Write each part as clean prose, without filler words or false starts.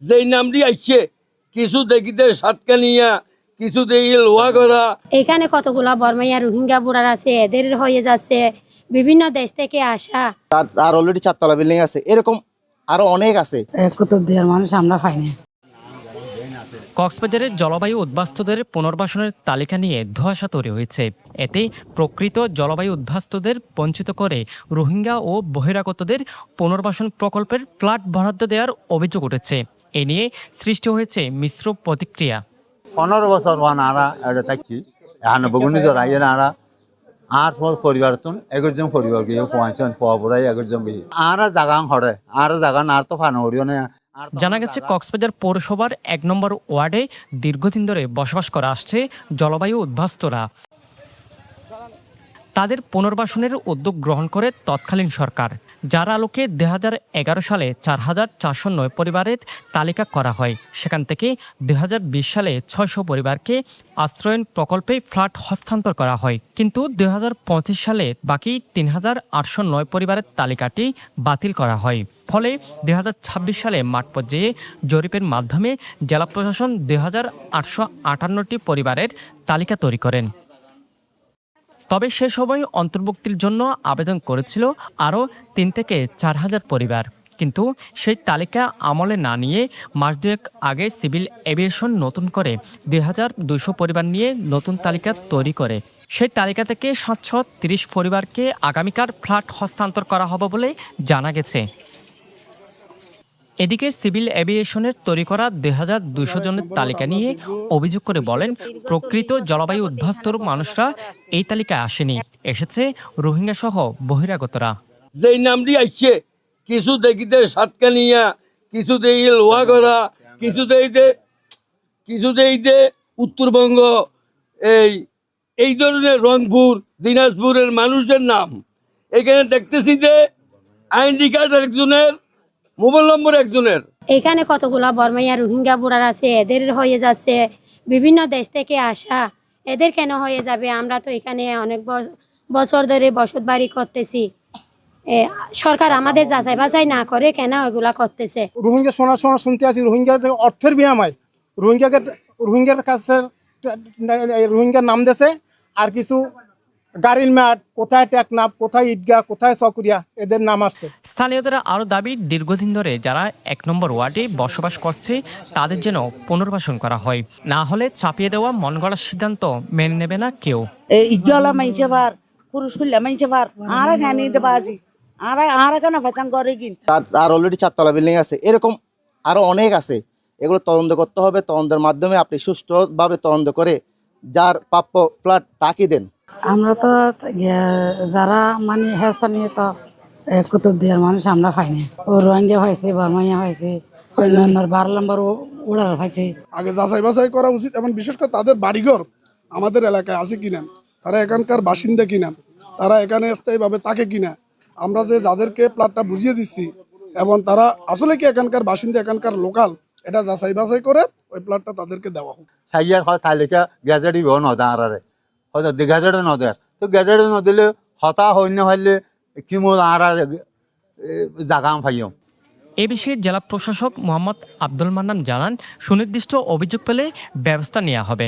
যেই নামটি আসছে কিছু দেখিতে সাতকানিয়া কিছু দেখি লোহা করা। এখানে কতগুলা বর্মাইয়া রোহিঙ্গা বুড়ার আছে, এদের হয়ে যাচ্ছে বিভিন্ন দেশ থেকে আসা। আর অলরেডি 4 তলা বিল্ডিং আছে, এরকম আরো অনেক আছে। কুতুবদিয়ার মানুষ আমরা পাইনি। কক্সবাজারের জলবায়ু উদ্বাস্তুদের পুনর্বাসনের তালিকা নিয়ে ধোঁয়াশা তৈরি হয়েছে। এতে প্রকৃত জলবায়ু উদ্বাস্তুদের বঞ্চিত করে রোহিঙ্গা ও বহিরাগতদের পুনর্বাসন প্রকল্পের ফ্ল্যাট বরাদ্দ দেওয়ার অভিযোগ উঠেছে। এ নিয়ে সৃষ্টি হয়েছে মিশ্র প্রতিক্রিয়া। 15 বছর আরা এটা থাকি এখানে বগুনি জড়াইয়ে আরা আর পরিবার তুন একজন পরিবার গিয়ে পৌঁছন পড়াই একজন গিয়ে আর জাগান হরে আর জাগান আর তো ফানো হরিও না। জানা গেছে কক্সবাজার পৌরসভার 1 নম্বর ওয়ার্ডে দীর্ঘদিন ধরে বসবাস করে আসছে জলবায়ু উদ্বাস্তুরা। তাদের পুনর্বাসনের উদ্যোগ গ্রহণ করে তৎকালীন সরকার, যার আলোকে 2011 সালে 4409 পরিবারের তালিকা করা হয়। সেখান থেকে 2020 সালে 600 পরিবারকে আশ্রয়ন প্রকল্পে ফ্ল্যাট হস্তান্তর করা হয়। কিন্তু 2025 সালে বাকি 3809 পরিবারের তালিকাটি বাতিল করা হয়। ফলে 2026 সালে মাঠ পর্যায়ে জরিপের মাধ্যমে জেলা প্রশাসন 2858টি পরিবারের তালিকা তৈরি করেন। তবে সে সময় অন্তর্ভুক্তির জন্য আবেদন করেছিল আরও 3 থেকে 4000 পরিবার। কিন্তু সেই তালিকা আমলে না নিয়ে মাস দুয়েক আগে সিভিল এভিয়েশন নতুন করে 2200 পরিবার নিয়ে নতুন তালিকা তৈরি করে। সেই তালিকা থেকে 730 পরিবারকে আগামীকাল ফ্ল্যাট হস্তান্তর করা হবে বলে জানা গেছে। এদিকে সিভিল এভিয়েশনের তৈরি করা 2200 জনের তালিকা নিয়ে অভিযোগ করে বলেন, প্রকৃত জলবায়ু উদ্বাস্তুর মানুষরা এই তালিকায় আসেনি, এসেছে রোহিঙ্গা সহ বহিরাগতরা। যেই নামটি আসছে কিছু দেখিতে সাতকানিয়া কিছু দেখি লোহা করা কিছু দেখিতে উত্তরবঙ্গ এই ধরনের রংপুর দিনাজপুরের মানুষদের নাম। এখানে দেখতেছি যে আইডি কার্ড একজনের, মোবাইল নম্বর একজনের। এখানে কতগুলা বর্মাইয়া রোহিঙ্গা বুড়ার আছে, এদের হয়ে যাচ্ছে বিভিন্ন দেশ থেকে আসা। এদের কেন হয়ে যাবে? আমরা তো এখানে অনেক বছর ধরে বসত বাড়ি করতেছি। সরকার আমাদের যাচাই বাছাই না করে কেন এগুলা করতেছে? রোহিঙ্গা শোনা শুনতে আছি রোহিঙ্গাদের অর্থের বিনিময় রোহিঙ্গার কাছে রোহিঙ্গার নাম দেশে আর কিছু গাড়ির ম্যাট, কোথায় টেকনাফ, কোথায় ঈদগাহ, কোথায় চকরিয়া, এদের নাম আসছে। স্থানীয়দের আরও দাবি, দীর্ঘদিন ধরে যারা 1 নম্বর ওয়ার্ডে বসবাস করছে তাদের যেন পুনর্বাসন করা হয়, না হলে চাপিয়ে দেওয়া মন গড়ার সিদ্ধান্ত মেনে নেবে না কেউ। ইজ্ঞলা মাইছে বার পুরুষ খুললে মাইছে বার আর খানি বাজি আর কেন ভাতাং করে কিন। আর অলরেডি 4 তলা বিল্ডিং আছে, এরকম আরো অনেক আছে। এগুলো তদন্ত করতে হবে। তদন্তের মাধ্যমে আপনি সুষ্ঠুভাবে তদন্ত করে যার প্রাপ্য ফ্ল্যাট তাকে দেন। আমরা তো যারা মানে স্থানীয় তো কুতুবদিয়ার মানুষ আমরা পাইনি। ও রোহিঙ্গা হয়েছে, বর্মাইয়া হয়েছে, অন্যান্য 12 নম্বর উড়ার হয়েছে। আগে যাচাই বাছাই করা উচিত এবং বিশেষ করে তাদের বাড়িঘর আমাদের এলাকায় আছে কিনা, তারা এখানকার বাসিন্দা কিনা, তারা এখানে স্থায়ীভাবে থাকে কিনা। আমরা যে যাদেরকে প্লটটা বুঝিয়ে দিচ্ছি এবং তারা আসলে কি এখানকার বাসিন্দা, এখানকার লোকাল, এটা যাচাই বাছাই করে ওই প্লটটা তাদেরকে দেওয়া হোক। সাইয়ার হয় তালিকা গ্যাজেটই ভো নদা আরে হয়তো গ্যাজেটে নদের তো গ্যাজেটে নদিলে হতা হইন্য হইলে কি মো আরা জাগাম ফাইম। এ বিষয়ে জেলা প্রশাসক মোহাম্মদ আব্দুল মান্নান জানান, সুনির্দিষ্ট অভিযোগ পেলে ব্যবস্থা নেওয়া হবে।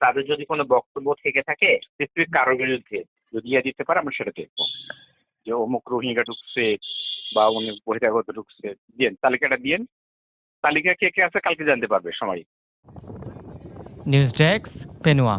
তাদের যদি কোনো বক্তব্য থেকে থাকে স্পেসিফিক কারোর বিরুদ্ধে যদি দিতে পারে আমরা সেটা দেখবো, যে অমুক রোহিঙ্গা ঢুকছে বা অনেক বহিরাগত ঢুকছে, দিন তালিকাটা দিন। তালিকা কে কে আছে কালকে জানতে পারবে সবাই। News desk, পেনুয়া।